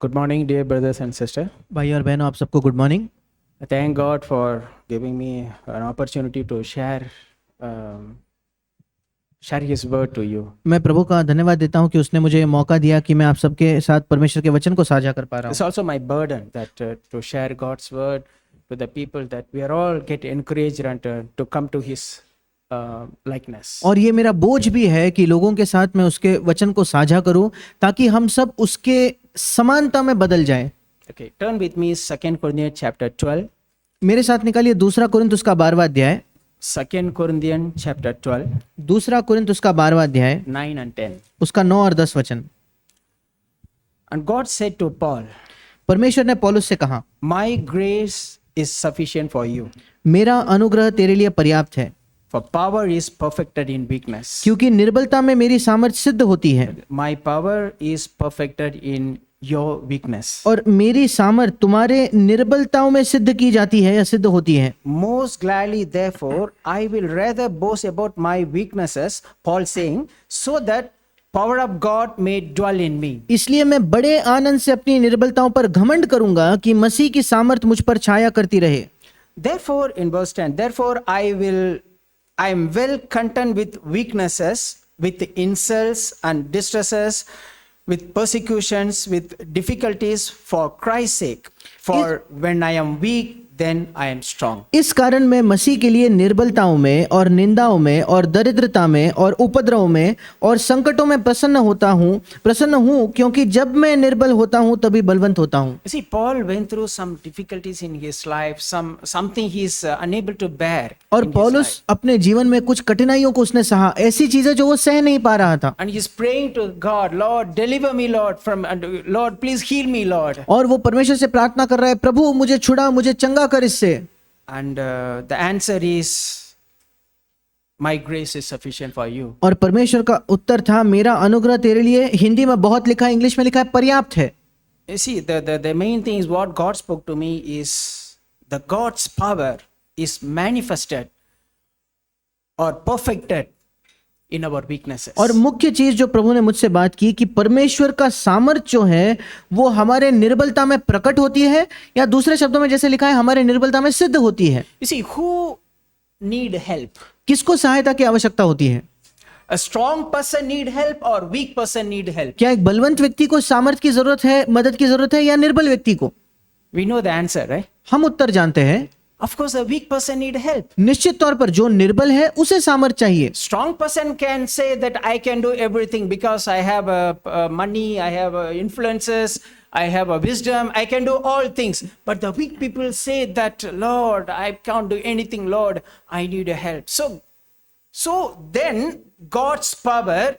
Good morning, dear brothers and sisters. भाई और बहनों, आप सबको good morning. I thank God for giving me an opportunity to share His word to you. मैं प्रभु का धन्यवाद देता हूं कि उसने मुझे मौका दिया कि मैं आप सबके साथ परमेश्वर के वचन को साझा कर पा रहा It's हूं। also my burden that to share God's word to the people, that we are all get encouraged and to come to His likeness. और ये मेरा बोझ भी है कि लोगों के साथ मैं उसके वचन को साझा करूं ताकि हम सब उसके समानता में बदल जाएं। Okay, turn with me 2 Corinthians chapter 12. मेरे साथ निकालिए दूसरा कुरिन्थ उसका 12वां अध्याय। 2 Corinthians chapter 12, दूसरा कुरिन्थ उसका 12वां अध्याय 9 and 10. उसका 9 और 10 वचन। And God said to Paul, परमेश्वर ने पौलुस से कहा, My grace is sufficient for you, मेरा अनुग्रह तेरे लिए पर्याप्त है, for power is perfected in weakness. क्योंकि निर्बलता में मेरी सामर्थ्य सिद्ध होती है। My power is perfected in your weakness. और मेरी सामर्थ तुम्हारे निर्बलताओं में सिद्ध की जाती है या सिद्ध होती है। Most gladly, therefore, I will rather boast about my weaknesses, Paul saying, so that power of God may dwell in me. इसलिए मैं बड़े आनंद से अपनी निर्बलताओं पर घमंड करूंगा कि मसीह की सामर्थ मुझ पर छाया करती रहे। Therefore, in verse 10, therefore I am well content with weaknesses, with insults and distresses, with persecutions, with difficulties for Christ's sake. For when I am weak, then I am strong. इस कारण मैं मसीह के लिए निर्बलताओं में और निंदाओं में और दरिद्रता में और उपद्रव में और संकटों में प्रसन्न हूँ, क्योंकि जब मैं निर्बल होता हूँ तभी बलवंत होता हूँ। You see, Paul went through some difficulties in his life, something he is unable to bear. और in his पौलुस life. अपने जीवन में कुछ कठिनाइयों को उसने सहा, ऐसी चीजें जो वो सह नहीं पा रहा था। And he is praying to God, Lord, deliver me, Lord, Lord, please heal me, Lord. और वो परमेश्वर से प्रार्थना कर रहा है, प्रभु मुझे छुड़ा, मुझे चंगा कर इससे। And the answer is, my grace is sufficient for you. और परमेश्वर का उत्तर था, मेरा अनुग्रह तेरे लिए, हिंदी में बहुत लिखा है, इंग्लिश में लिखा है पर्याप्त है। You see, the main thing is what God spoke to me is the God's power is manifested or perfected in our weaknesses. और मुख्य चीज जो प्रभु ने मुझसे बात की कि परमेश्वर का सामर्थ्य जो है वो हमारे निर्बलता में प्रकट होती है, या दूसरे शब्दों में जैसे लिखा है हमारे निर्बलता में सिद्ध होती है। You see, who need help? किसको सहायता की आवश्यकता होती है? A strong person need help or weak person need help? क्या एक बलवंत व्यक्ति को सामर्थ्य की जरूरत है, मदद की जरूरत है, या निर्बल व्यक्ति को? We know the answer, right? हम उत्तर जानते हैं। Of course, a weak person need help. निश्चित तौर पर जो निर्बल है उसे सामर्थ्य चाहिए। Strong person can say that I can do everything because I have money, I have influences, I have a wisdom, I can do all things. But the weak people say that, Lord, I can't do anything, Lord, I need a help. So then God's power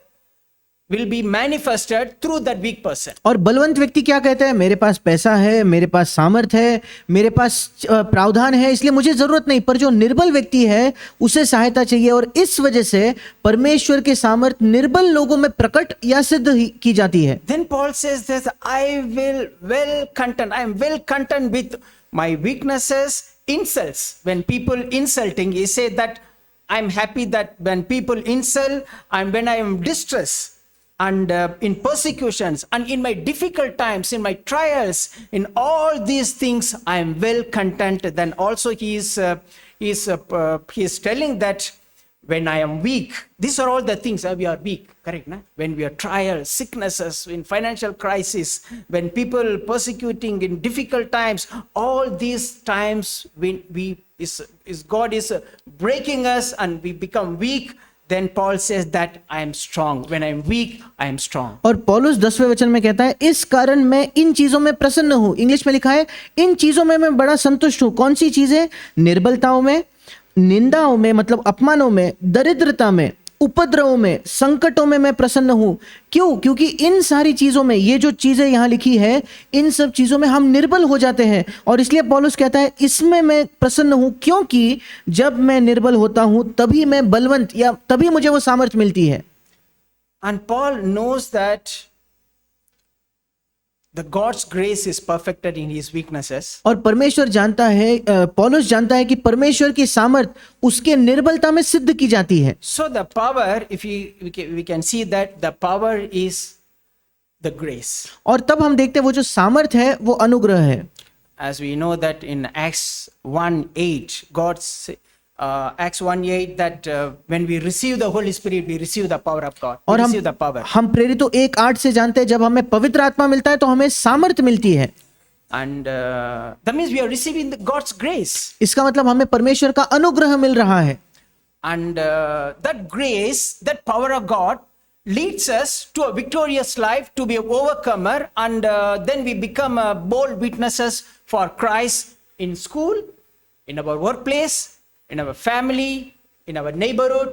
will be manifested through that weak person. और बलवंत व्यक्ति क्या कहता है, मेरे पास पैसा है, मेरे पास सामर्थ है, मेरे पास प्रावधान है, इसलिए मुझे जरूरत नहीं। पर जो निर्बल व्यक्ति है उसे सहायता चाहिए, और इस वजह से परमेश्वर के सामर्थ निर्बल लोगों में प्रकट या सिद्ध की जाती है। Then Paul says this, I am well content with my weaknesses, insults. When people insulting, he said that I'm happy that when people insult and when I am distressed and in persecutions and in my difficult times, in my trials, in all these things, I am well content. Then also he is telling that when I am weak, these are all the things we are weak, correct? Na? When we are trials, sicknesses, in financial crisis, when people persecuting in difficult times, all these times when God is breaking us and we become weak, then Paul says that I am strong. When I am weak, I am strong. और पौलुस 10वें वचन में कहता है, इस कारण मैं इन चीजों में प्रसन्न हूं। इंग्लिश में लिखा है, इन चीजों में मैं बड़ा संतुष्ट हूं। कौन सी चीजें? निर्बलताओं में, निंदाओं में मतलब अपमानों में, दरिद्रता में, उपद्रवों में, संकटों में मैं प्रसन्न हूं। क्यों? क्योंकि इन सारी चीजों में, ये जो चीजें यहां लिखी है, इन सब चीजों में हम निर्बल हो जाते हैं, और इसलिए पौलुस कहता है इसमें मैं प्रसन्न हूं, क्योंकि जब मैं निर्बल होता हूं तभी मैं बलवंत, या तभी मुझे वो सामर्थ्य मिलती है। And Paul knows that the God's grace is perfected in his weaknesses. और परमेश्वर जानता है, पौलुस जानता है कि परमेश्वर की सामर्थ उसके निर्बलता में सिद्ध की जाती है। So the power, if we can see that the power is the grace. और तब हम देखते हैं वो जो सामर्थ है वो अनुग्रह है। As we know that in Acts 1:8, Acts 1:8 that when we receive the Holy Spirit, we receive the power of God. We और receive the power. हम प्रेरितों 1:8 से जानते हैं जब हमें पवित्र आत्मा मिलता है तो हमें सामर्थ मिलती है। And that means we are receiving God's grace. इसका मतलब हमें परमेश्वर का अनुग्रह मिल रहा है। And that grace, that power of God leads us to a victorious life, to be an overcomer, and then we become bold witnesses for Christ in school, in our workplace, in our family, in our neighborhood,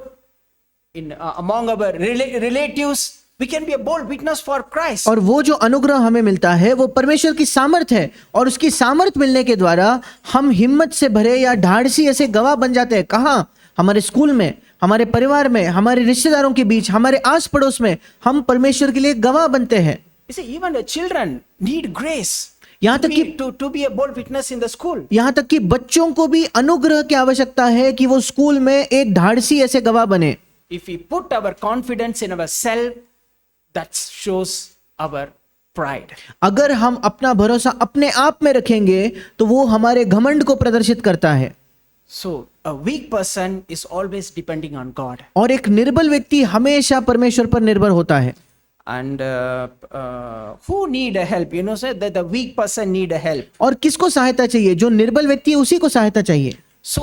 in among our relatives. We can be a bold witness for Christ. और वो जो अनुग्रह हमें मिलता है वो परमेश्वर की सामर्थ है, और उसकी सामर्थ मिलने के द्वारा हम हिम्मत से भरे या ढाढ़सी ऐसे गवाह बन जाते हैं। कहाँ? हमारे स्कूल में, हमारे परिवार में, हमारे रिश्तेदारों के बीच, हमारे आस पड़ोस में हम परमेश्वर के लिए गवाह बनते हैं। You see, even the children need grace. यहाँ तक कि to be a bold witness in the school. यहाँ तक कि बच्चों को भी अनुग्रह की आवश्यकता है कि वो स्कूल में एक ढाढ़सी ऐसे गवाह बने। If we put our confidence in ourselves, that shows our pride. अगर हम अपना भरोसा अपने आप में रखेंगे तो वो हमारे घमंड को प्रदर्शित करता है। So a weak person is always depending on God. और एक निर्बल व्यक्ति हमेशा परमेश्वर पर निर्भर होता है। And who need a help? You know, sir, that the weak person need a help. और किसको सहायता चाहिए? जो निर्बल व्यक्ति है उसी को सहायता चाहिए। So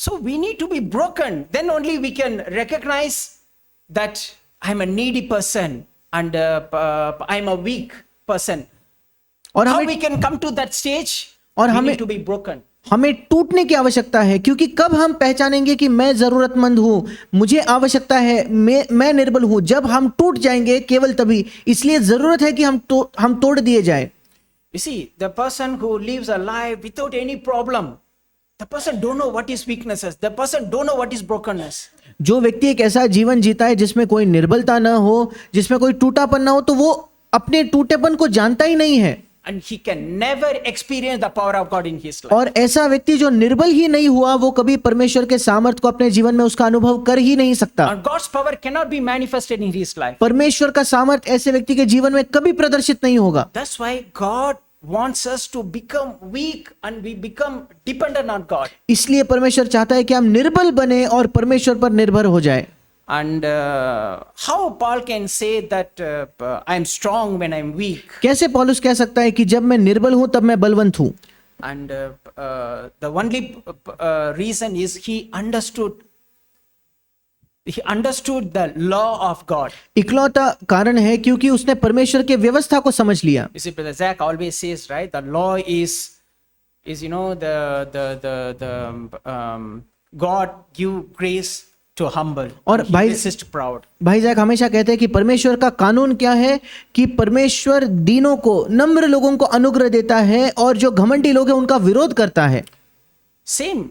we need to be broken. Then only we can recognize that I'm a needy person and I'm a weak person. और How हमें we can come to that stage? और We हमें need to be broken. हमें टूटने की आवश्यकता है, क्योंकि कब हम पहचानेंगे कि मैं जरूरतमंद हूं, मुझे आवश्यकता है, मैं निर्बल हूं, जब हम टूट जाएंगे केवल तभी। इसलिए जरूरत है कि हम तोड़ दिए जाए। You see, the person who lives a life without any problem, the person don't know what is weaknesses. The person don't know what is brokenness. जो व्यक्ति एक ऐसा जीवन जीता है जिसमें कोई निर्बलता ना हो, जिसमें कोई टूटापन ना हो, तो वो अपने टूटेपन को जानता ही नहीं है। And he can never experience the power of God in his life. और ऐसा व्यक्ति जो निर्बल ही नहीं हुआ वो कभी परमेश्वर के सामर्थ को अपने जीवन में उसका अनुभव कर ही नहीं सकता। And God's power cannot be manifested in his life. परमेश्वर का सामर्थ ऐसे व्यक्ति के जीवन में कभी प्रदर्शित नहीं होगा। That's why God wants us to become weak and we become dependent on God. इसलिए परमेश्वर चाहता है कि हम निर्बल बने और परमेश्वर पर निर्भर हो जाए। And how Paul can say that I am strong when I am weak. कैसे पौलुस कह सकता है कि जब मैं निर्बल हूं तब मैं बलवंत हूं? And the only reason is he understood the law of God. इकलौता कारण है क्योंकि उसने परमेश्वर के व्यवस्था को समझ लिया। You see, Brother Zach always says, right? The law is you know God give grace to humble. और and he भाई- resist proud. भाई जैक हमेशा कहते हैं कि परमेश्वर का कानून क्या है कि परमेश्वर दीनों को, नम्र लोगों को अनुग्रह देता है और जो घमंडी लोग हैं उनका विरोध करता है। Same.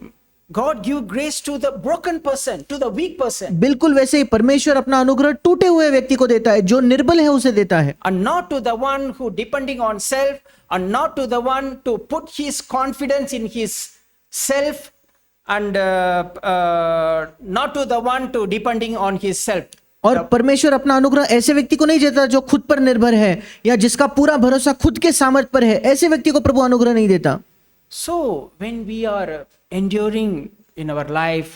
God give grace to the broken person, to the weak person, बिल्कुल वैसे ही परमेश्वर अपना अनुग्रह टूटे हुए व्यक्ति को देता है, जो निर्बल है उसे देता है, and not to the one who depending on self, and not to the one to put his confidence in his self, and not to the one to depending on his self. और परमेश्वर अपना अनुग्रह ऐसे व्यक्ति को नहीं देता जो खुद पर निर्भर है या जिसका पूरा भरोसा खुद के सामर्थ पर है। ऐसे व्यक्ति को प्रभु अनुग्रह नहीं देता। So when we are enduring in our life,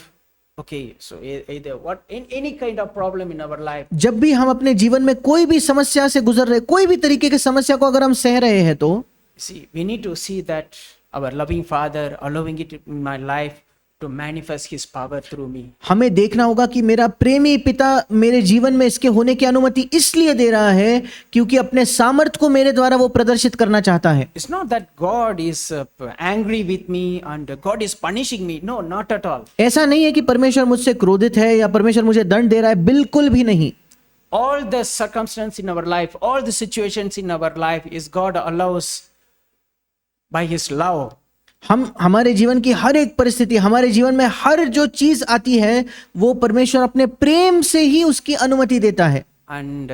okay, so either what in any kind of problem in our life, जब भी हम अपने जीवन में कोई भी समस्या से गुजर रहे, कोई भी तरीके की समस्या को अगर हम सह रहे हैं तो see, we need to see that our loving Father allowing it in my life to manifest his power through me. हमें देखना होगा कि मेरा प्रेमी पिता मेरे जीवन में इसके होने की अनुमति इसलिए दे रहा है क्योंकि अपने सामर्थ को मेरे द्वारा वो प्रदर्शित करना चाहता है। It's not that God is angry with me and God is punishing me. No, not at all. ऐसा नहीं है कि परमेश्वर मुझसे क्रोधित है या परमेश्वर मुझे दंड दे रहा है, बिल्कुल भी नहीं। All the circumstances in our life, all the situations in our life is God allows by his love. हम हमारे जीवन की हर एक परिस्थिति, हमारे जीवन में हर जो चीज आती है वो परमेश्वर अपने प्रेम से ही उसकी अनुमति देता है। And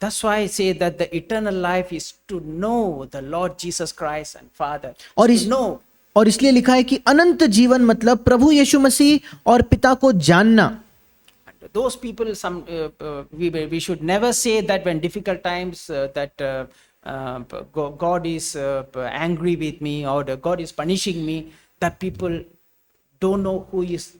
that's why I say that the eternal life is to know the Lord Jesus Christ and Father. और इसलिए लिखा है कि अनंत जीवन मतलब प्रभु यीशु मसीह और पिता को जानना। And those people, we should never say that when difficult times God is angry with me or God is punishing me, that people don't know who is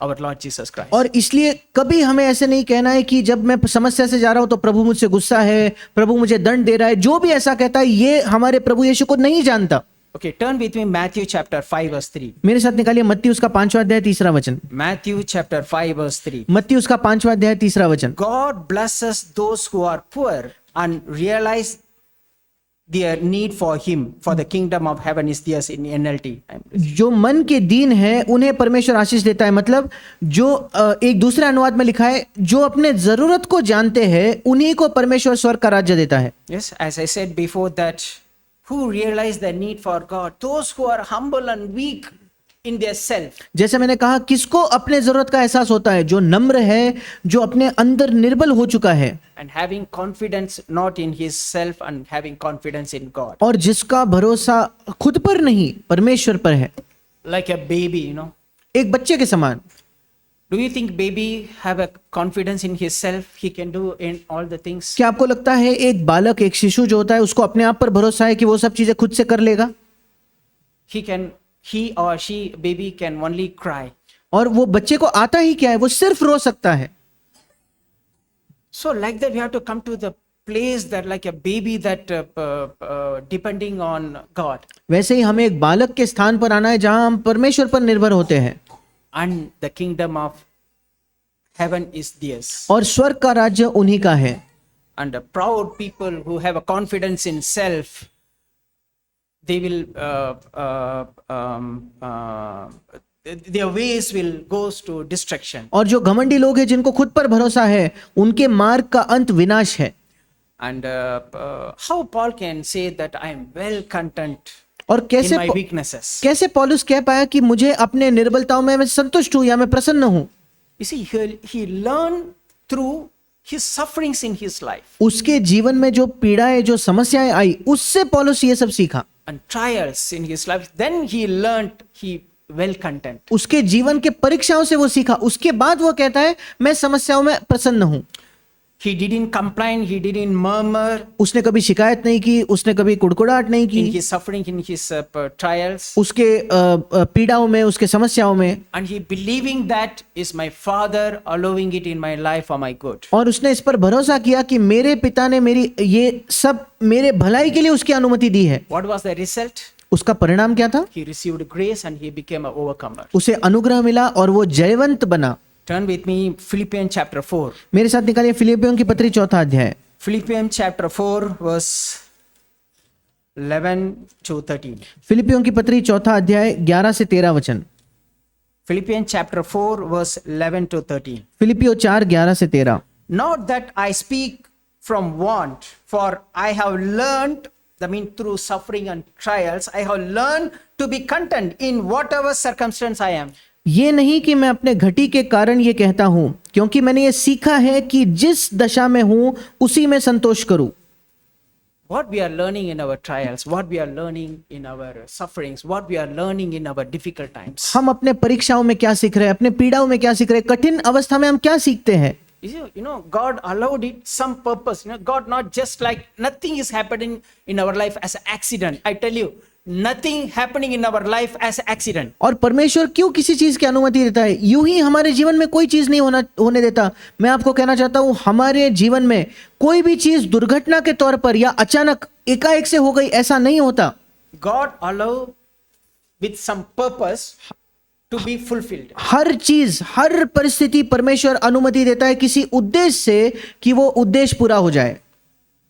our Lord Jesus Christ. और इसलिए कभी हमें ऐसे नहीं कहना है कि जब मैं समस्या से जा रहा हूं तो प्रभु मुझसे गुस्सा है, प्रभु मुझे दंड दे रहा है। जो भी ऐसा कहता है ये हमारे प्रभु यीशु को नहीं जानता। Okay, turn with me Matthew chapter 5 verse 3. मेरे साथ निकालिए मत्ती उसका 5वां अध्याय 3रा वचन। Matthew chapter 5 verse 3. मत्ती उसका 5वां अध्याय 3रा वचन। God blesses those who are poor and realize their need for him, for the kingdom of heaven is theirs in NLT. जो मन के दीन है उन्हें परमेश्वर आशीष देता है। मतलब जो एक दूसरे अनुवाद में लिखा है, जो अपने जरूरत को जानते हैं उन्हीं को परमेश्वर स्वर्ग का राज्य देता है। Yes, as I said before, that who realize the need for God, those who are humble and weak in their self. जैसे मैंने कहा, किसको अपने जरूरत का एहसास होता है? जो नम्र है, जो अपने अंदर निर्बल हो चुका है And having confidence not in his self and having confidence in God. और जिसका भरोसा खुद पर नहीं परमेश्वर पर है। Like a baby, you know. एक बच्चे के समान। Do you think baby have a confidence in his self? He can do in all the things. क्या आपको लगता है एक बालक, एक शिशु जो होता है, उसको अपने आप पर भरोसा है कि वो सब चीजें खुद से कर लेगा? He or she, baby can only cry. और वो बच्चे को आता ही क्या है? वो सिर्फ रो सकता है। So like that we have to come to the place that like a baby that depending on God. वैसे ही हमें एक बालक के स्थान पर आना है जहां हम परमेश्वर पर निर्भर होते हैं। And the kingdom of heaven is theirs. और स्वर्ग का राज्य उन्हीं का है। And the proud people who have a confidence in self, they will their ways will goes to destruction. और जो घमंडी लोग हैं जिनको खुद पर भरोसा है, उनके मार्ग का अंत विनाश है। And how Paul can say that I am well content और in कैसे my weaknesses? कैसे पौलुस कह पाया कि मुझे अपने निर्बलताओं में मैं संतुष्ट हूं या मैं प्रसन्न हूं? You see, he learned through his sufferings in his life उसके जीवन में जो पीड़ाएं, जो समस्याएं आई, उससे पौलुस ये सब सीखा। and trials in his life. Then he learned he well content. उसके जीवन के परीक्षाओं से वो सीखा। उसके बाद वो कहता है मैं समस्याओं में प्रसन्न हूं। He didn't complain, he didn't murmur उसने कभी शिकायत नहीं की, उसने कभी कुड़कुड़ाहट नहीं in की his suffering, in his trials. उसके पीड़ाओं में, उसके समस्याओं में। And he believing that is my father allowing it in my life for my good. और उसने इस पर भरोसा किया कि मेरे पिता ने मेरी ये सब मेरे भलाई के लिए उसकी अनुमति दी है। What was the result? उसका परिणाम क्या था? He received grace and he became an overcomer. उसे अनुग्रह मिला और वो जयवंत बना। Turn with me Philippians chapter 4. मेरे साथ निकालिए फिलिपियों की पत्री 4था अध्याय। Philippians chapter 4 verse 11 to 13. फिलिपियों की पत्री 4था अध्याय 11 से 13 वचन। Philippians chapter 4 verse 11 to 13. फिलिपियो 4 11 से 13। Not that I speak from want, for I have learned, through suffering and trials, I have learned to be content in whatever circumstance I am. ये नहीं कि मैं अपने घटी के कारण ये कहता हूं, क्योंकि मैंने ये सीखा है कि जिस दशा में हूं उसी में संतोष करूं। What we are learning in our trials, what we are learning in our sufferings, what we are learning in our difficult times. हम अपने परीक्षाओं में क्या सीख रहे हैं, अपने पीड़ाओं में क्या सीख रहे हैं, कठिन अवस्था में हम क्या सीखते हैं? You know, God allowed it some purpose. You know, God not just like nothing is happening in our life as an accident. I tell you, nothing happening in our life as an accident. और परमेश्वर क्यों किसी चीज की अनुमति देता है? यूं ही हमारे जीवन में कोई चीज नहीं होने देता। मैं आपको कहना चाहता हूं, हमारे जीवन में कोई भी चीज दुर्घटना के तौर पर या अचानक एकाएक से हो गई, ऐसा नहीं होता। God allow with some purpose to be fulfilled. हर चीज, हर परिस्थिति परमेश्वर अनुमति देता है किसी उद्देश्य से कि वो उद्देश्य पूरा हो जाए।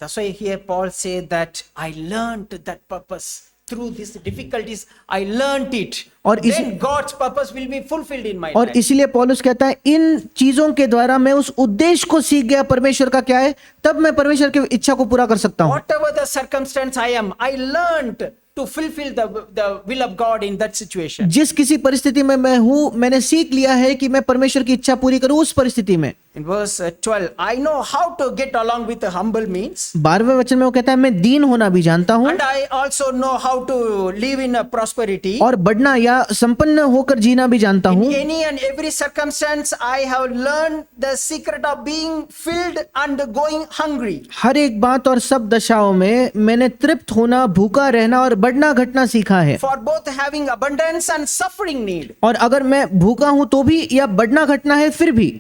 That's why here Paul said that I learned that purpose through these difficulties. I learned it. और then God's purpose will be fulfilled in my और life. इसीलिए पौलुस कहता है इन चीजों के द्वारा मैं उस उद्देश्य को सीख गया परमेश्वर का क्या है, तब मैं परमेश्वर की इच्छा को पूरा कर सकता हूं। Whatever the circumstance I am, I learned to fulfill the will of God in that situation. जिस किसी परिस्थिति में मैं हूं, मैंने सीख लिया है कि मैं परमेश्वर की इच्छा पूरी करूं उस परिस्थिति में। In verse 12, I know how to get along with the humble means, 12वें वचन में वो कहता है मैं दीन होना भी जानता हूँ and I also know how to live in a prosperity. और बढ़ना या संपन्न होकर जीना भी जानता In हूँ। any and every circumstance, I have learned the secret of being filled and going hungry. हर एक बात और सब दशाओं में मैंने तृप्त होना, भूखा रहना और बढ़ना घटना सीखा है। For both having abundance and suffering need. और अगर मैं भूखा हूं तो भी या बढ़ना घटना है फिर भी।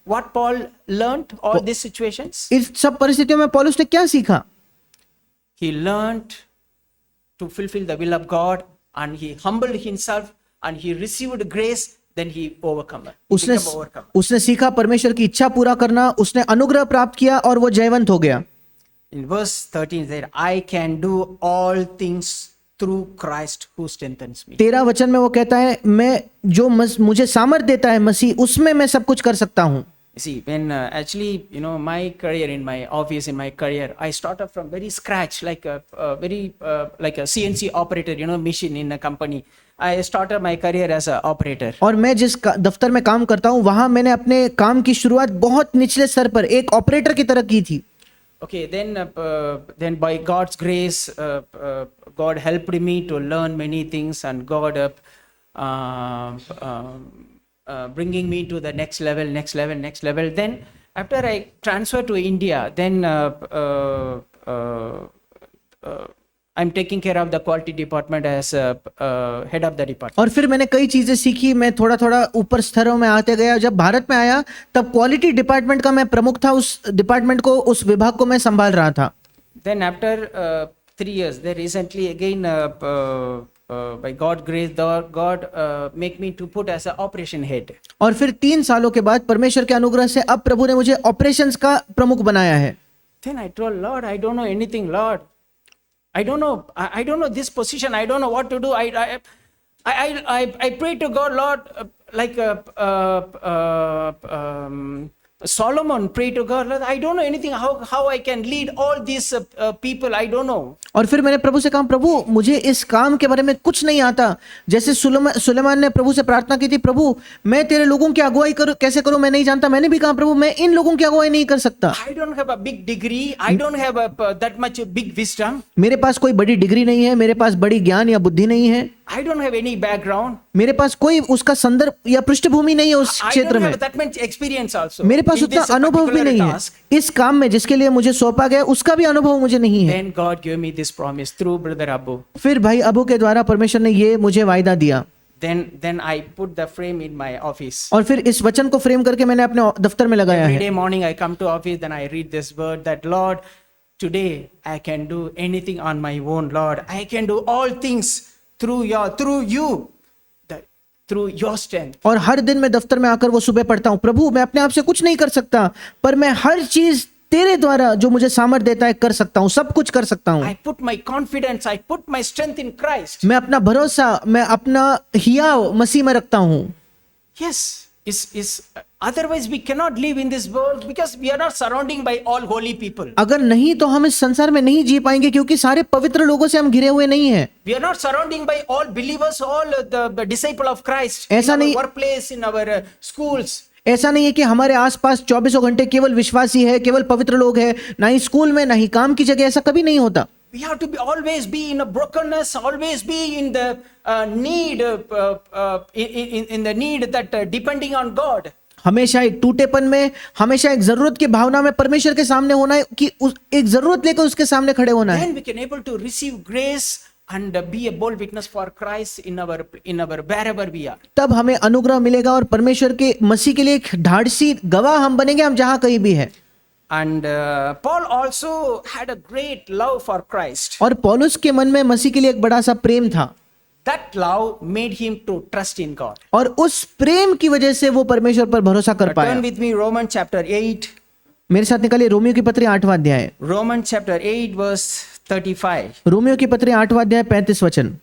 What Paul learned all these situations? इस सब परिस्थितियों में पौलुस ने क्या सीखा? He learned to fulfill the will of God, and he humbled himself, and he received grace. Then he overcomer. He उसने became overcomer. उसने सीखा परमेश्वर की इच्छा पूरा करना, उसने अनुग्रह प्राप्त किया और वो जयवंत हो गया। In verse 13, there I can do all things through Christ who strengthens me. 13 वचन में वो कहता है मैं जो मुझे सामर्थ देता है मसीह, उसमें मैं सब कुछ कर सकता हूँ। You see, when actually, my career in my office, in my career, I started from very scratch, like like a CNC operator, machine in a company. I started my career as a operator. और मैं जिस दफ्तर में काम करता हूँ वहां मैंने अपने काम की शुरुआत बहुत निचले स्तर पर एक ऑपरेटर की तरह की थी। Okay, then by God's grace, God helped me to learn many things, and God bringing me to the next level. Then after I transferred to India, then I'm taking care of the quality department as head of the department. और फिर मैंने कई चीजें सीखी, मैं थोड़ा थोड़ा ऊपर स्तरों में आते गया। जब भारत में आया तब क्वालिटी डिपार्टमेंट का मैं प्रमुख था, उस डिपार्टमेंट को, उस विभाग को मैं संभाल रहा था। Then after 3 years, they recently again by God grace, God make me to put as a operation head. और फिर 3 सालों के बाद परमेश्वर के अनुग्रह से अब प्रभु ने मुझे ऑपरेशंस का प्रमुख बनाया है। Then I told Lord, I don't know anything, Lord. I don't know this position. I don't know what to do. I pray to God, Lord, like Solomon prayed to God, Lord, I don't know anything. How I can lead all these people? I don't know. और फिर मैंने प्रभु से कहा, प्रभु मुझे इस काम के बारे में कुछ नहीं आता। जैसे सुलेमान ने प्रभु से प्रार्थना की थी, प्रभु मैं तेरे लोगों की अगुवाई कैसे करूं, मैं नहीं जानता। मैंने भी कहा, प्रभु मैं इन लोगों की अगुवाई नहीं कर सकता। I don't have a big degree. I don't have that much big wisdom. मेरे पास कोई बड़ी डिग्री नहीं है, मेरे पास बड़ी ज्ञान या बुद्धि नहीं है। I don't have any background. मेरे पास कोई उसका संदर्भ या पृष्ठभूमि नहीं है उस I क्षेत्र don't में। have that much experience also. मेरे पास in उतना this अनुभव भी particular नहीं है task. इस काम में जिसके लिए मुझे सौंपा गया, उसका भी अनुभव मुझे नहीं है। Then God gave me this promise through Brother Abu. फिर भाई अबू के द्वारा परमेश्वर ने ये मुझे वायदा दिया। Then I put the frame in my office. और फिर इस वचन को फ्रेम करके मैंने अपने दफ्तर में लगाया Every है। day morning I come to office, then I read this word that Lord, today I can do anything on my own. Lord, I can do all things through your strength. और हर दिन मैं दफ्तर में आकर वो सुबह पढ़ता हूँ, प्रभु मैं अपने आप से कुछ नहीं कर सकता, पर मैं हर चीज तेरे द्वारा जो मुझे सामर्थ देता है कर सकता हूँ, सब कुछ कर सकता हूँ। I put my confidence, I put my strength in Christ. मैं अपना भरोसा, मैं अपना हियाव मसीह में रखता हूँ। Yes, otherwise we cannot live in this world because we are not surrounding by all holy people. अगर नहीं तो हम इस संसार में नहीं जी पाएंगे, क्योंकि सारे पवित्र लोगों से हम घिरे हुए नहीं हैं। We are not surrounding by all believers, all the disciple of Christ. ऐसा in our नहीं- workplace, in our schools. ऐसा नहीं है कि हमारे आसपास 24 घंटे केवल विश्वासी है, केवल पवित्र लोग हैं, ना ही स्कूल में ना ही काम की जगह। ऐसा कभी नहीं होता। We have to always be in a brokenness, always be in the need, in the need that depending on God. हमेशा एक टूटेपन में, हमेशा एक जरूरत की भावना में परमेश्वर के सामने होना है, कि एक जरूरत लेकर उसके सामने खड़े होना है। Then we can able to receive grace and be a bold witness for Christ in our wherever we are. तब हमें अनुग्रह मिलेगा और परमेश्वर के मसीह के लिए एक ढाढ़सी गवाह हम बनेंगे, हम जहां कहीं भी है। And Paul also had a great love for Christ. और पौलुस के मन में मसीह के लिए एक बड़ा सा प्रेम था। That love made him to trust in God. और उस प्रेम की वजह से वो परमेश्वर पर भरोसा कर पाया। Turn with me Romans chapter 8. मेरे साथ निकालिए रोमियो की पत्री 8वां अध्याय। Romans chapter 8 verse 35 रोमियो की पत्री 8वां अध्याय 35 वचन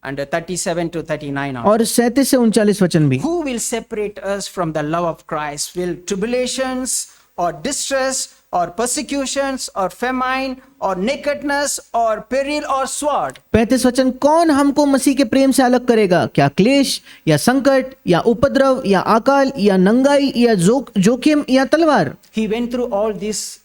and 37 to 39 on. और 37 से 39 वचन भी। Who will separate us from the love of Christ? Will tribulations or distress or persecutions or famine or nakedness or peril or sword. 35 वचन, कौन हमको मसीह के प्रेम से अलग करेगा? क्या क्लेश या संकट या उपद्रव या अकाल या नंगाई या जोखिम या तलवार? He went through all these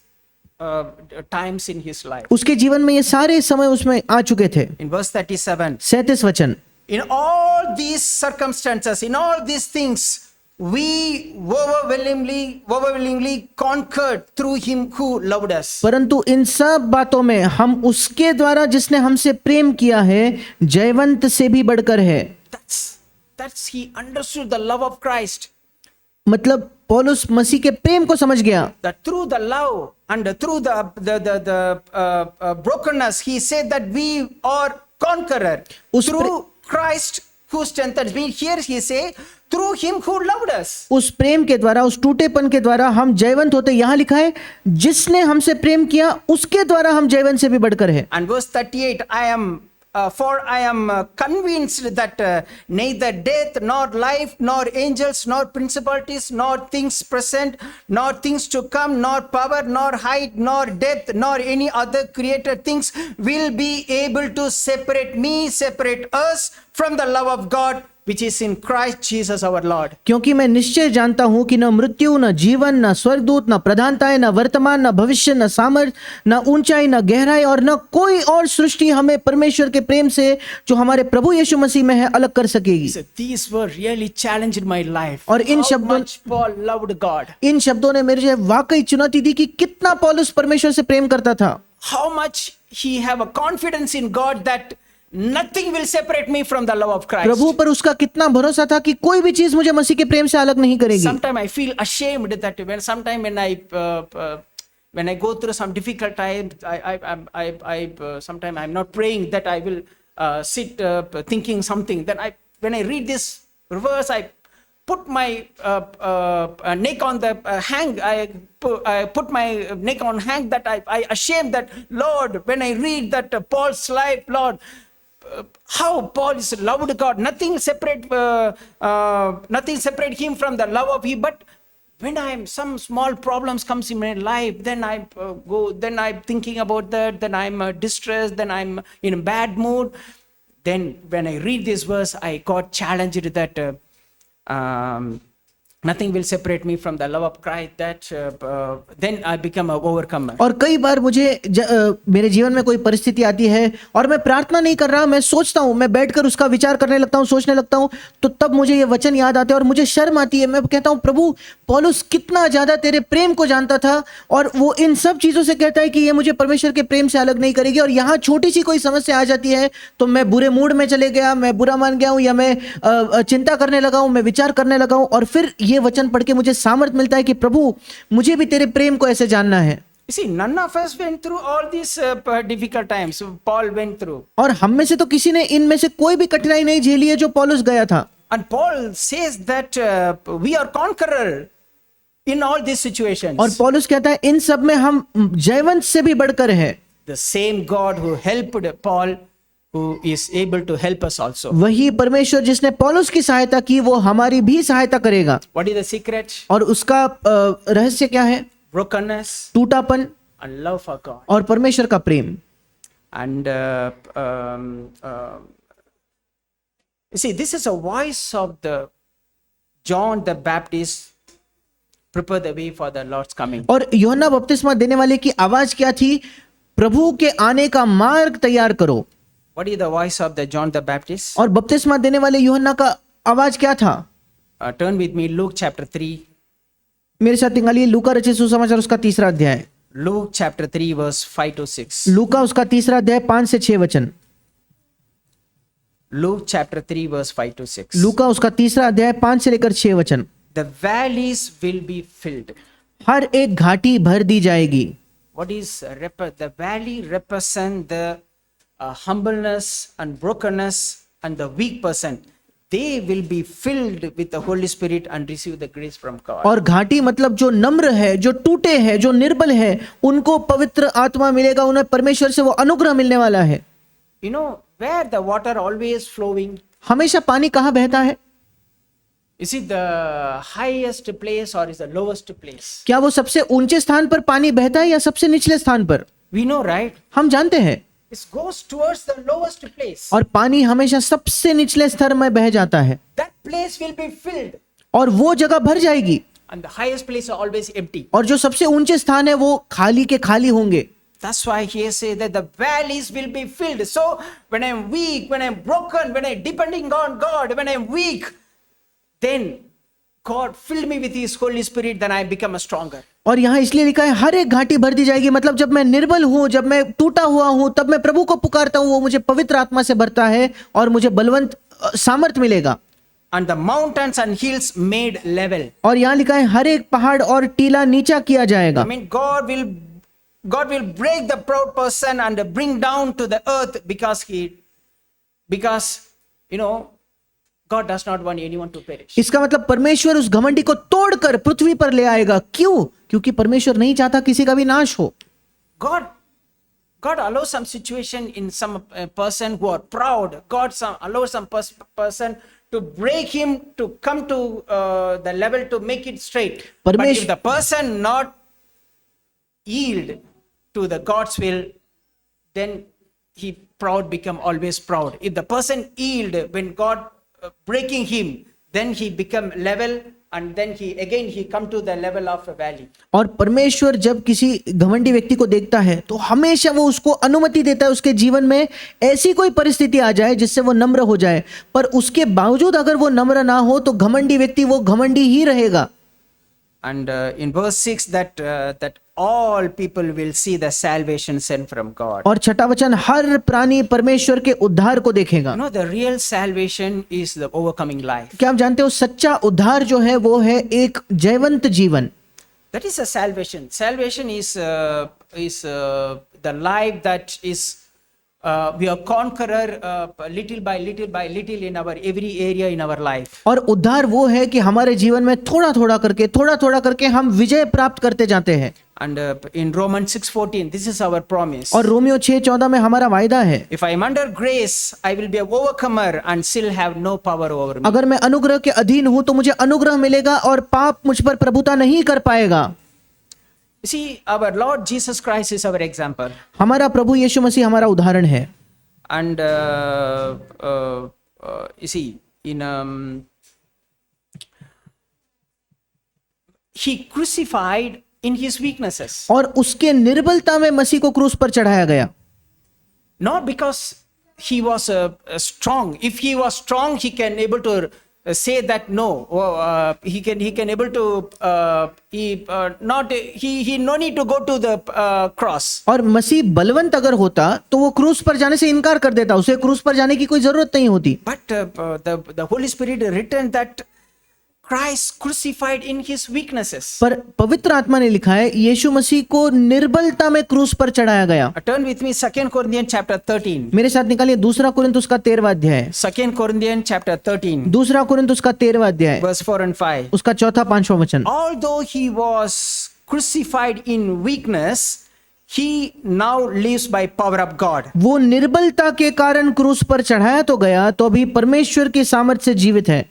times in his life. उसके जीवन में ये सारे समय उसमें आ चुके थे. In verse 37, 37 वचन, in all these circumstances, in all these things, we overwhelmingly conquered through him who loved us. परंतु इन सब बातों में हम उसके द्वारा जिसने हमसे प्रेम किया है जयवंत से भी बढ़कर है. That's he understood the love of Christ. मतलब पौलुस मसीह के प्रेम को समझ गया. That through the love and through the brokenness, he said that we are conqueror through Christ who strengthens me. Here he say through him who loved us. उस प्रेम के द्वारा, उस टूटेपन के द्वारा हम जयवंत होते. यहाँ लिखा है जिसने हमसे प्रेम किया उसके द्वारा हम जयवंत से भी बढ़कर है. And verse 38, I am convinced that neither death nor life nor angels nor principalities nor things present nor things to come nor power nor height nor depth nor any other created things will be able to separate us from the love of God which is in Christ Jesus our Lord. क्योंकि मैं निश्चय जानता हूं कि न मृत्यु, न जीवन, न स्वर्गदूत, न प्रधानताएं, न वर्तमान, न भविष्य, न सामर्थ, न ऊंचाई, न गहराई और न कोई और सृष्टि हमें परमेश्वर के प्रेम से जो हमारे प्रभु यीशु मसीह में है अलग कर सकेगी. So these were really challenged my life. और इन How शब्दों much Paul loved God. इन शब्दों ने मेरे वाकई चुनौती दी कि कितना पौलुस परमेश्वर से प्रेम करता था. How much he have a confidence in God that nothing will separate me from the love of Christ. प्रभु पर उसका कितना भरोसा था कि कोई भी चीज मुझे मसीह के प्रेम से अलग नहीं करेगी. Sometimes I feel ashamed that when I go through some difficult times, sometimes I'm not praying that I will sit thinking something. Then when I read this verse, I put my neck on the hang. I put my neck on hang that I ashamed that Lord. When I read that Paul's life, Lord. How Paul is loved God, nothing separate him from the love of him. But when some small problems comes in my life, then then I'm thinking about that, then I'm distressed, then I'm in a bad mood. Then when I read this verse, I got challenged that nothing will separate me from the love of Christ. Then I become an overcomer. और कई बार मुझे मेरे जीवन में कोई परिस्थिति आती है और मैं प्रार्थना नहीं कर रहा, मैं सोचता हूँ, मैं बैठकर उसका विचार करने लगता हूँ, सोचने लगता हूँ, तो तब मुझे ये वचन याद आते हैं और मुझे शर्म आती है. मैं कहता हूँ प्रभु, पौलुस कितना ज्यादा तेरे प्रेम को जानता था और वो इन सब चीजों से कहता है कि ये मुझे परमेश्वर के प्रेम से अलग नहीं करेगी. और यहाँ छोटी सी कोई समस्या आ जाती है तो मैं बुरे मूड में चले गया, मैं बुरा मान गया हूँ, या मैं चिंता करने लगा हूँ, मैं विचार करने लगा हूँ, और फिर ये वचन पढ़ के मुझे सामर्थ मिलता है कि प्रभु मुझे भी तेरे प्रेम को ऐसे जानना है. You see, none of us went through all these difficult times. Paul went through. और हम में से तो किसी ने इनमें से कोई भी कठिनाई नहीं झेली है जो पौलुस गया था. And Paul says that we are conqueror in all these situations. और पौलुस कहता है इन सब में हम जयवंत से भी बढ़कर है. The same God who helped Paul, who is able to help us also. वही परमेश्वर जिसने पौलुस की सहायता की वो हमारी भी सहायता करेगा. What is the secret? और उसका रहस्य क्या है? Brokenness, टूटापन and love for God. और परमेश्वर का प्रेम. And you see, this is a voice of the John the Baptist, prepare the way for the Lord's coming. और यूहन्ना बपतिस्मा देने वाले की आवाज क्या थी? प्रभु के आने का मार्ग तैयार करो. What is the voice of the John the Baptist? और बपतिस्मा देने वाले यूहन्ना का आवाज क्या था? Turn with me Luke chapter 3. मेरे साथ निकालिए लूका रचित सुसमाचार उसका 3रा अध्याय. Luke chapter 3 verse 5 to 6. लूका उसका 3रा अध्याय 5 से 6 वचन. Luke chapter 3 verse 5 to 6. लूका उसका 3रा अध्याय 5 से लेकर 6 वचन. The valleys will be filled. हर एक घाटी भर दी जाएगी. What is the valley represent the humbleness and brokenness and the weak person. They will be filled with the Holy Spirit and receive the grace from God. और घाटी मतलब जो नम्र है, जो टूटे हैं, जो निर्बल है, उनको पवित्र आत्मा मिलेगा, उन्हें परमेश्वर से वो अनुग्रह मिलने वाला है. You know where the water always flowing? हमेशा पानी कहाँ बहता है? Is it the highest place or is the lowest place? क्या वो सबसे ऊंचे स्थान पर पानी बहता है या सबसे निचले स्थान पर? We know, right? हम जानते हैं। It goes towards the lowest place. और पानी हमेशा सबसे निचले स्तर में बह जाता है That place will be filled, और वो जगह भर जाएगी, and the highest place are always empty. और जो सबसे ऊंचे स्थान है वो खाली के खाली होंगे। That's why he says that the valleys will be filled. So when I'm weak, when I'm broken, when I'm depending on God, when I'm weak, then God filled me with His Holy Spirit, then I become a stronger. और यहाँ इसलिए लिखा है हर एक घाटी भर दी जाएगी, मतलब जब मैं निर्बल हूं, जब मैं टूटा हुआ हूं, तब मैं प्रभु को पुकारता हूं, वो मुझे पवित्र आत्मा से भरता है और मुझे बलवंत सामर्थ मिलेगा। And the mountains and hills made level. और यहाँ लिखा है हर एक पहाड़ और टीला नीचा किया जाएगा। I mean, God will break the proud person and bring down to the earth because you know, God does not want anyone to perish. इसका मतलब परमेश्वर उस घमंडी को तोड़कर पृथ्वी पर ले आएगा। क्यों? क्योंकि परमेश्वर नहीं चाहता किसी का भी नाश हो। God allows some situation in some person who are proud. God allows some person to break him to come to the level to make it straight. But if the person not yield to the God's will, then he proud become always proud. If the person yield when God breaking him, then he become level, and then he come to the level of a valley. और परमेश्वर जब किसी घमंडी व्यक्ति को देखता है तो हमेशा वो उसको अनुमति देता है उसके जीवन में ऐसी कोई परिस्थिति आ जाए जिससे वो नम्र हो जाए, पर उसके बावजूद अगर वो नम्र ना हो तो घमंडी व्यक्ति वो घमंडी ही रहेगा। And in verse 6 that all people will see the salvation sent from God. और छठा वचन, हर प्राणी परमेश्वर के उद्धार को देखेगा। You know, the real salvation is the overcoming life. क्या आप जानते हो सच्चा उद्धार जो है वो है एक जयवंत जीवन। That is a salvation. Salvation is the life that is we are conqueror little by little in our every area in our life. और उद्धार वो है कि हमारे जीवन में थोड़ा थोड़ा करके हम विजय प्राप्त करते जाते हैं। And in Romans 6:14, this is our promise. और रोमियो 6:14 में हमारा वायदा है, If I am under grace, I will be an overcomer and still have no power over me. अगर मैं अनुग्रह के अधीन हूं तो मुझे अनुग्रह मिलेगा और पाप मुझ पर प्रभुता नहीं कर पाएगा। You see, our Lord Jesus Christ is our example. हमारा प्रभु यीशु मसीह हमारा उदाहरण है। And you see, in he crucified in his weaknesses. और उसके निर्बलता में मसीह को क्रूस पर चढ़ाया गया। Not because he was strong. If he was strong, he can able to say that no. He can able to he no need to go to the cross. और मसीह बलवंत अगर होता तो वो क्रूस पर जाने से इनकार कर देता, उसे क्रूस पर जाने की कोई जरूरत नहीं होती। But the Holy Spirit written that Christ crucified in his weaknesses. पर पवित्र आत्मा ने लिखा है यीशु मसीह को निर्बलता में क्रूस पर चढ़ाया गया। Turn with me 2 Corinthians chapter 13. मेरे साथ निकालिए दूसरा कुरिन्थ उसका 13वां अध्याय। 2 Corinthians chapter 13. दूसरा कुरिन्थ उसका 13वां अध्याय Verse 4 and 5. उसका चौथा पांचवा वचन। Although he was crucified in weakness, he now lives by power of God. वो निर्बलता के कारण क्रूस पर चढ़ाया तो गया तो अभी परमेश्वर की सामर्थ से जीवित है।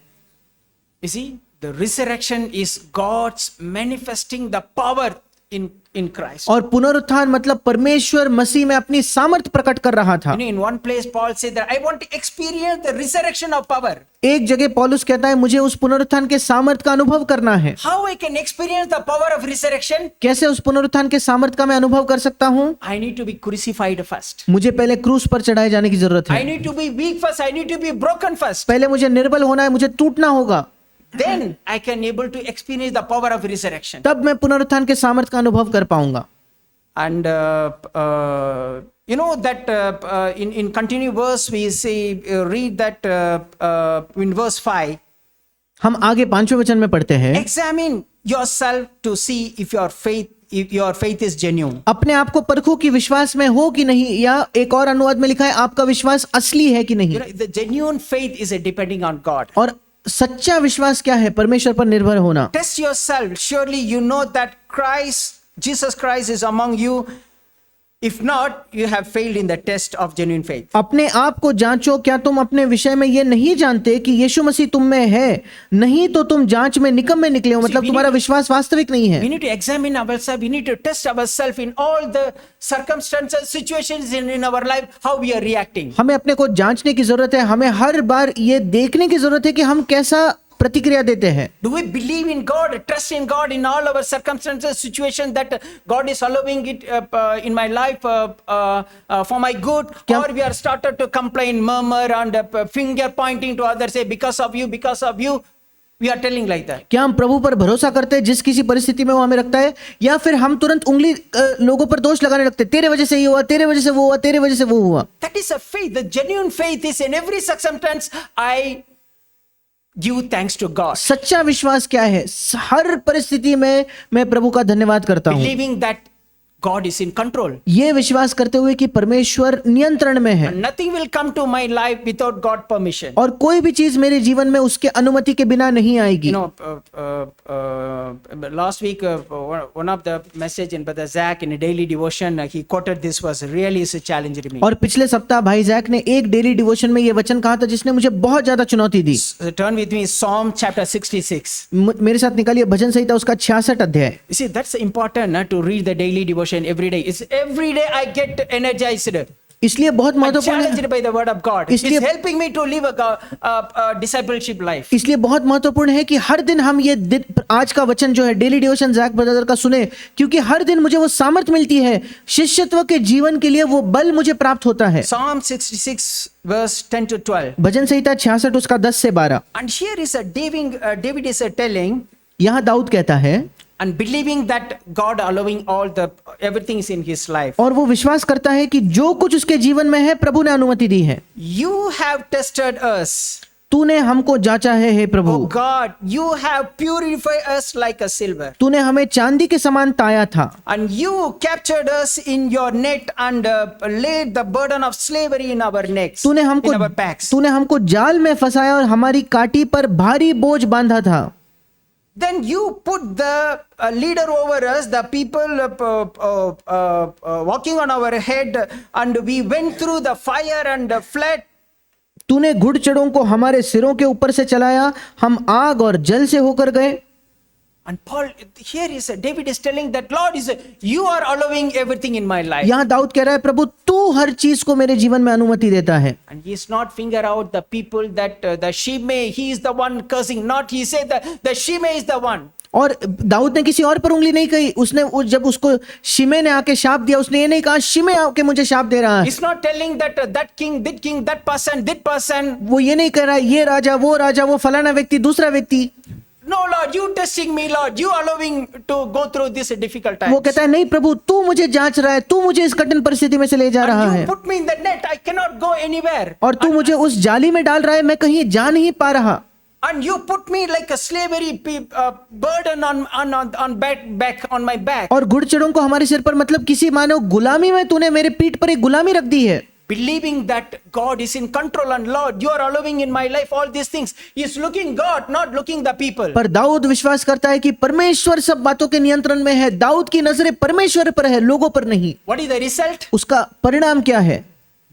You see, the resurrection is God's manifesting the power in Christ. और पुनरुत्थान मतलब परमेश्वर मसीह में अपनी सामर्थ प्रकट कर रहा था। You know, in one place Paul said that I want to experience the resurrection of power. एक जगह पौलुस कहता है मुझे उस पुनरुत्थान के सामर्थ का अनुभव करना है। How I can experience the power of resurrection? कैसे उस पुनरुत्थान के सामर्थ का मैं अनुभव कर सकता हूँ? I need to be crucified first. मुझे पहले क्रूस पर चढ़ाए जाने की जरूरत I है। need to be weak first. I need to be broken first. पहले मुझे निर्बल होना है, मुझे टूटना होगा, Then I can able to experience the power of resurrection. तब मैं पुनरुत्थान के सामर्थ का अनुभव कर पाऊंगा। And you know that in continue verse we say read that in verse 5. हम आगे पांचवें वचन में पढ़ते हैं, Examine yourself to see if your faith is genuine. अपने आप को परखो कि विश्वास में हो कि नहीं, या एक और अनुवाद में लिखा है आपका विश्वास असली है कि नहीं। You know, the genuine faith is depending on God. और सच्चा विश्वास क्या है? परमेश्वर पर निर्भर होना। Test yourself. Surely you know that Jesus Christ is among you. If not, you have failed in the test of genuine faith. अपने आप को जांचो, क्या तुम अपने विषय में ये नहीं जानते कि यीशु मसीह तुम में है? नहीं तो तुम जांच में निकम्मे निकले हो, मतलब we तुम्हारा need विश्वास वास्तविक नहीं है। We need to examine ourselves. We need to test ourselves in all the circumstances, situations in our life, how we are reacting. हमें अपने को जांचने की जरूरत है। हमें हर बार ये देखने की जरूरत है कि हम कैसा प्रतिक्रिया देते हैं। Do we believe in God, trust in God in all our circumstances, situations that God is allowing it in my life for my good? Or we are started to complain, murmur, and finger pointing to others, say because of you, we are telling like that. क्या हम प्रभु पर भरोसा करते हैं जिस किसी परिस्थिति में वो हमें रखता है, या फिर हम तुरंत उंगली लोगों पर दोष लगाने लगते हैं, तेरे वजह से ये हुआ, तेरे वजह से वो हुआ, तेरे वजह से वो हुआ। That is a faith. The genuine faith is in every circumstance I give thanks to God. सच्चा विश्वास क्या है? हर परिस्थिति में मैं प्रभु का धन्यवाद करता हूँ, Believing that God is in control. ये विश्वास करते हुए कि परमेश्वर नियंत्रण में है, And nothing will come to my life without God permission. और कोई भी चीज मेरे जीवन में उसके अनुमति के बिना नहीं आएगी। You know, last week, one of the message in Brother Zach in a daily devotion, he quoted this was really is a challenge to me. और पिछले सप्ताह भाई जैक ने एक डेली डिवोशन में ये वचन कहा था जिसने मुझे बहुत ज्यादा चुनौती दी। So turn with me Psalm chapter 66. मेरे साथ निकालिए भजन संहिता उसका 66 अध्याय। You see, that's important to read the daily devotion every day. It's every day I get energized. इसलिए बहुत I'm महत्वपूर्ण है, challenged by the word of God. इसलिए- It's helping me to live a discipleship life. इसलिए बहुत महत्वपूर्ण है कि हर दिन हम ये आज का वचन जो है डेली डिवोशन जैक ब्रदर का सुने, क्योंकि हर दिन मुझे वो सामर्थ्य मिलती है, शिष्यत्व के जीवन के लिए वो बल मुझे प्राप्त होता है। Psalm 66 verse 10 to 12. भजन संहिता 66 उसका 10 से 12। And here is a David is telling यहाँ दाऊद कहता है, and believing that God allowing all the everything is in his life. और वो विश्वास करता है कि जो कुछ उसके जीवन में है प्रभु ने अनुमति दी है। You have tested us. तूने हमको जांचा है हे प्रभु, Oh God, you have purified us like a silver. तूने हमें चांदी के समान ताया था, And you captured us in your net and laid the burden of slavery in our necks, तूने in our backs. हमको जाल में फंसाया और हमारी काटी पर भारी बोझ बांधा था। Then you put the leader over us, the people walking on our head, and we went through the fire and the flood. तूने घुड़चड़ों को हमारे सिरों के ऊपर से चलाया, हम आग और जल से होकर गए। And Paul, here is David is telling that Lord is you are allowing everything in my life. यहाँ दाऊद कह रहा है प्रभु तू हर चीज को मेरे जीवन में अनुमति देता है। And he is not finger out the people that the Shimei, he is the one cursing. Not he said that the Shimei is the one. और दाऊद ने किसी और पर उंगली नहीं कही, उसने जब उसको शिमे ने आके शाप दिया, उसने ये नहीं कहा शिमे आके मुझे शाप दे रहा है। He's not telling that that king, that person, that person. वो ये नहीं कह रहा है ये राजा, वो फलाना व्यक्ति, दूसरा व्यक्ति। No, Lord, you testing me, Lord. You allowing to go through this difficult time. वो कहता है नहीं प्रभु तू मुझे जांच रहा है, तू मुझे इस कठिन परिस्थिति में से ले जा रहा And है, you put me in the net. I cannot go anywhere. और तू मुझे उस जाली में डाल रहा है, मैं कहीं जा नहीं पा रहा। And you put me like a slavery burden on back on my back. और घुड़चड़ों को हमारे सिर पर, मतलब किसी मानो गुलामी में तूने मेरे पीठ पर एक गुलामी रख दी है। Believing that God is in control and Lord, you are allowing in my life all these things. He is looking God, not looking the people. पर दाऊद विश्वास करता है कि परमेश्वर सब बातों के नियंत्रण में है। दाऊद की नजरें परमेश्वर पर है, लोगों पर नहीं। What is the result? उसका परिणाम क्या है?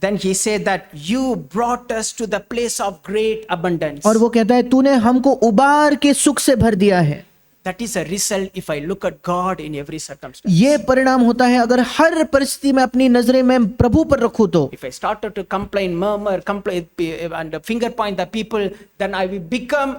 Then he said that you brought us to the place of great abundance. और वो कहता है तूने हमको उबार के सुख से भर दिया है। That is a result if I look at God in every circumstance. ये परिणाम होता है अगर हर परिस्थिति में अपनी नजरें मैं प्रभु पर रखूं तो। If I started to complain, murmur, complain and finger point the people, then I will become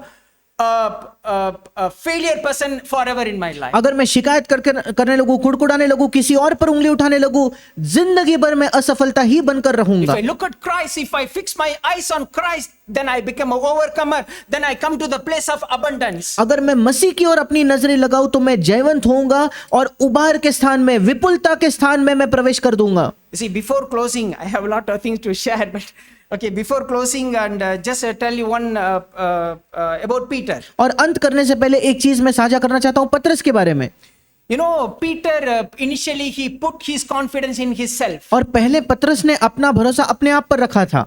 a failure person forever in my life. अगर मैं शिकायत करने लगूं, कुड़कुड़ाने लगूं, किसी और पर उंगली उठाने लगूं, जिंदगी भर मैं असफलता ही बनकर If रहूंगा। I look at Christ, if I fix my eyes on Christ, then I become an overcomer. Then I come to the place of abundance. अगर मैं मसीह की ओर अपनी नजरें लगाऊं तो मैं जयवंत होऊंगा और उबार के स्थान में, विपुलता के स्थान में मैं प्रवेश कर दूंगा। You see, before closing, I have a lot of things to share, but okay, before closing, and just tell you one about Peter. और अंत करने से पहले एक चीज मैं साझा करना चाहता हूं पतरस के बारे में। You know, Peter initially he put his confidence in himself. और पहले पतरस ने अपना भरोसा अपने आप पर रखा था।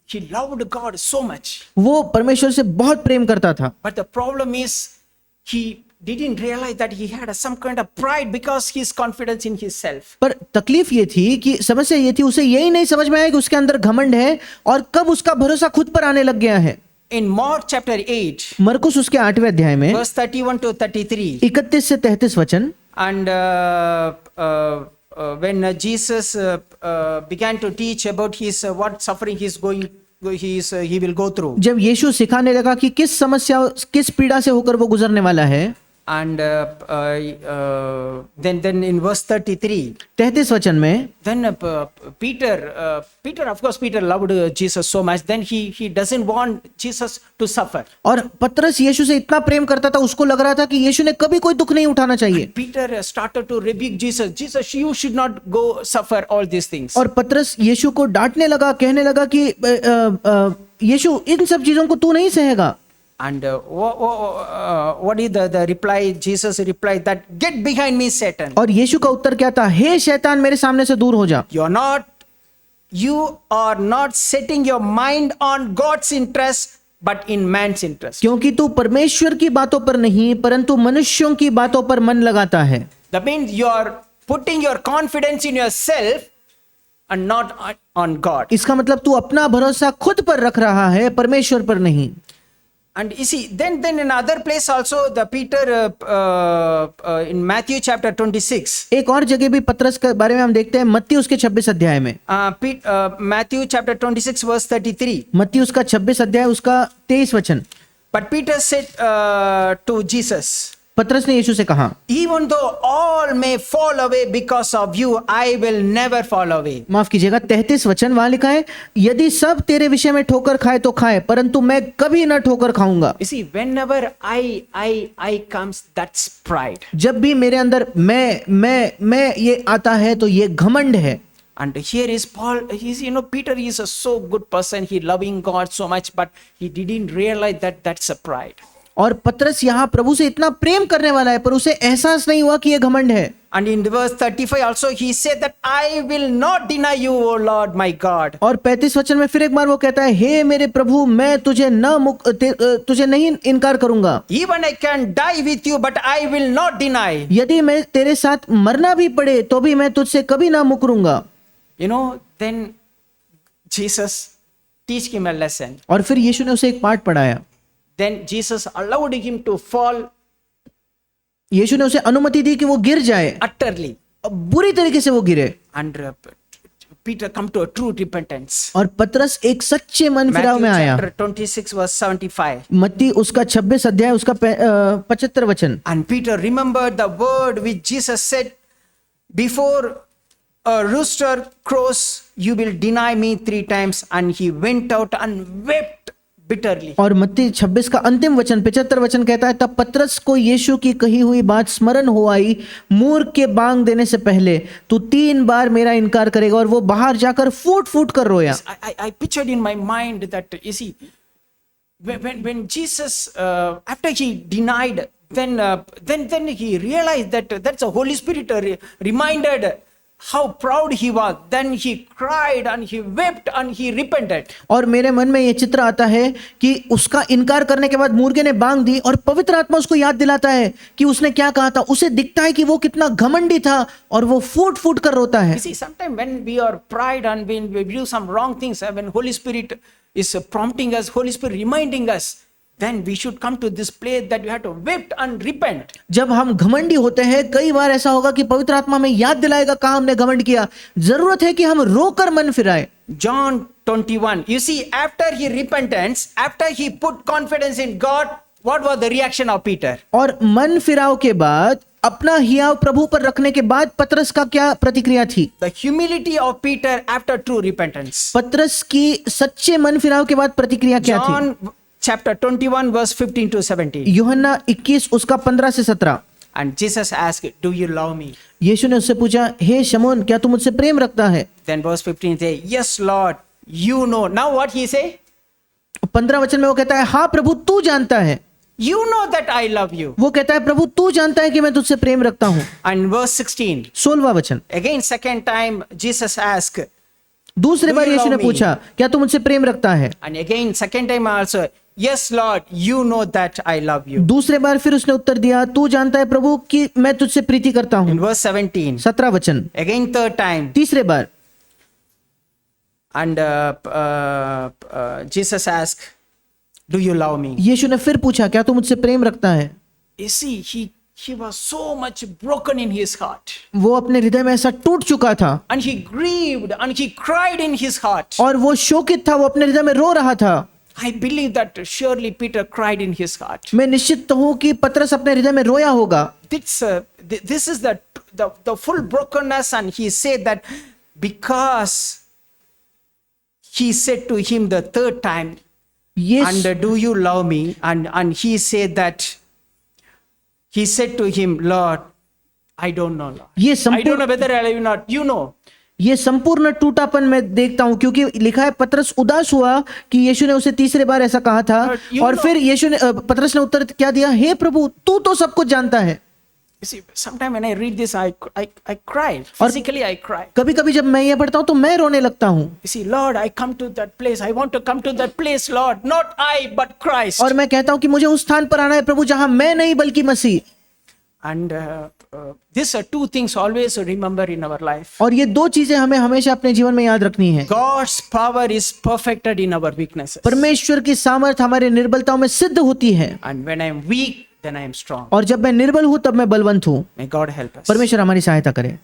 He loved God so much. वो परमेश्वर से बहुत प्रेम करता था, But the problem is, he didn't realize that he had some kind of pride because his confidence in himself. पर तकलीफ ये थी कि समस्या ये थी, उसे यही नहीं समझ में आया कि उसके अंदर घमंड है और कब उसका भरोसा खुद पर आने लग गया है। In Mark chapter 8, मरकुस उसके 8वें अध्याय में verse 31 to 33, 31 से 33 वचन, and when Jesus began to teach about his what suffering he will go through, जब यीशु सिखाने लगा कि किस समस्या, किस पीड़ा से होकर वो गुजरने वाला है, and then in verse 33, 33 वचन में, then Peter, of course, Peter loved Jesus so much, then he doesn't want Jesus to suffer. और पतरस यीशु से इतना प्रेम करता था, उसको लग रहा था कि यीशु ने कभी कोई दुख नहीं उठाना चाहिए। Peter started to rebuke Jesus. Jesus, you should not go suffer all these things. और पतरस यीशु को डांटने लगा, कहने लगा कि यीशु इन सब चीजों को तू नहीं सहेगा। And what is the reply? Jesus replied that, get behind me, Satan. और यीशु का उत्तर क्या था? हे शैतान, मेरे सामने से दूर हो जा। You are not setting your mind on God's interest, but in man's interest. क्योंकि तू परमेश्वर की बातों पर नहीं, परंतु मनुष्यों की बातों पर मन लगाता है। That means you are putting your confidence in yourself and not on God. इसका मतलब तू अपना भरोसा खुद पर रख रहा है, परमेश्वर पर नहीं। And you see, then in other place also, the Peter in Matthew chapter 26. एक और जगह भी पतरस के बारे में हम देखते हैं, मत्ती उसके 26 अध्याय में। Matthew chapter 26 verse 33. मत्ती उसका 26 अध्याय उसका 23 वचन। But Peter said to Jesus, पतरस ने यीशु से कहा, even though all may fall away because of you, I will never fall away. माफ कीजिएगा, 33 वचन वहां लिखा है, यदि सब तेरे विषय में ठोकर खाए तो खाए, परंतु मैं कभी न ठोकर खाऊंगा। You see, whenever I comes, that's pride. जब भी मेरे अंदर मैं ये आता है तो ये घमंड है। And here is Paul, Peter is a so good person, he loving God so much, but he didn't realize that that's a pride. और पतरस यहाँ प्रभु से इतना प्रेम करने वाला है, पर उसे एहसास नहीं हुआ कि ये घमंड है। And in verse 35 also he said that I will not deny you, O Lord my God. और 35 वचन में फिर एक बार वो कहता है, हे मेरे प्रभु, मैं तुझे नहीं इनकार करूंगा। Even I can die with you, but I will not deny. यदि मैं तेरे साथ मरना भी पड़े तो भी मैं तुझसे कभी ना मुकरूंगा। Then Jesus teach him a lesson. और फिर यीशु ने उसे एक पाठ पढ़ाया। Then Jesus allowed him to fall यीशु ने उसे अनुमति दी कि वो गिर जाए, utterly, बुरी तरीके से वो गिरे। and Peter come to a true repentance. और पतरस एक सच्चे मन फिराव में आया। Matthew chapter 26 verse 75. मत्ती उसका 26 अध्याय उसका 75 वचन। And Peter remembered the word which Jesus said, before a rooster crows, you will deny me 3 times. And he went out and wept bitterly. और मत्ती 26 का अंतिम वचन 75 वचन कहता है, तब पतरस को यीशु की कही हुई बात स्मरण हो आई, मूर्ख के बांग देने से पहले तू 3 बार मेरा इनकार करेगा। और वो बाहर जाकर फूट फूट कर रोया। I pictured in my mind that, you see, when Jesus after he denied, then he realized that that's a Holy Spirit reminded how proud he was. Then he cried and he wept and he repented. और मेरे मन में ये चित्र आता है कि उसका इनकार करने के बाद मुर्गे ने बांग दी और पवित्र आत्मा उसको याद दिलाता है कि उसने क्या कहा था। उसे दिखता है कि वो कितना घमंडी था और वो फूट फूट कर रोता है। You see, sometimes when we are pride and when we do some wrong things, when Holy Spirit is prompting us, Holy Spirit reminding us, then we should come to this place that we have to weep and repent. जब हम घमंडी होते हैं, कई बार ऐसा होगा कि पवित्र आत्मा हमें याद दिलाएगा कहाँ हमने घमंड किया। जरूरत है कि हम रोकर मन फिराए। John 21. You see, after he repentance, after he put confidence in God, what was the reaction of Peter? और मन फिराव के बाद, अपना हियाव प्रभु पर रखने के बाद पतरस का क्या प्रतिक्रिया थी? The humility of Peter after true repentance. पतरस की सच्चे मन फिराव के बाद प्रतिक्रिया क्या थी? John chapter 21 verse 15 to 17. यूहन्ना 21 उसका 15 से 17। And Jesus asked, do you love me? यीशु ने उससे पूछा, हे शमौन, क्या तू मुझसे प्रेम रखता है? Then verse 15 say, yes Lord, you know. Now what he say? 15 वचन में वो कहता है, हाँ प्रभु तू जानता है। You know that I love you. वो कहता है, प्रभु तू जानता है कि मैं तुझसे प्रेम रखता हूँ। And verse 16. 16वां वचन। Again second time Jesus asked, दूसरे Do bar you Yeshu love ने me? पूछा, क्या तू मुझसे प्रेम रखता है? and again second time also, Yes, Lord, you know that I love you. दूसरे बार फिर उसने उत्तर दिया, तू जानता है प्रभु कि मैं तुझसे प्रीति करता In हूं। verse 17, 17 वचन, again, third time, तीसरे बार and Jesus asked, do you love me? यीशु ने फिर पूछा, क्या तू मुझसे प्रेम रखता है? You see, he was so much broken in his heart, वो अपने हृदय में ऐसा टूट चुका था and he grieved and he cried in his heart. और वो शोकित था, वो अपने हृदय में रो रहा था। I believe that surely Peter cried in his heart. मैं निश्चित हूं कि पतरस अपने हृदय में रोया होगा। This is the full brokenness, and he said that because he said to him the third time, ये and do you love me? And he said that, he said to him, Lord, I don't know, Lord. ये I don't know संपूर्ण whether I love you or not. You know. ये संपूर्ण टूटापन मैं देखता हूं, क्योंकि लिखा है पतरस उदास हुआ कि यीशु ने उसे तीसरे बार ऐसा कहा था। You और know- फिर यीशु ने पतरस ने उत्तर क्या दिया, हे प्रभु तू तो सब कुछ जानता है। You see, sometimes when I read this, I cry. Physically, I cry. कभी कभी जब मैं ये पढ़ता हूं तो मैं रोने लगता हूं। You see, Lord, I come to that place. I want to come to that place, Lord. Not I, but Christ. और मैं कहता हूं कि मुझे उस स्थान पर आना है प्रभु जहां मैं नहीं बल्कि मसीह। And these are two things always to remember in our life. और ये दो चीजें हमें हमेशा अपने जीवन में याद रखनी है। God's power is perfected in our weaknesses. परमेश्वर की सामर्थ हमारे निर्बलताओं में सिद्ध होती है, And when I am weak, then I am strong. और जब मैं निर्बल हूं तब मैं बलवंत हूं। May God help us. परमेश्वर हमारी सहायता करे।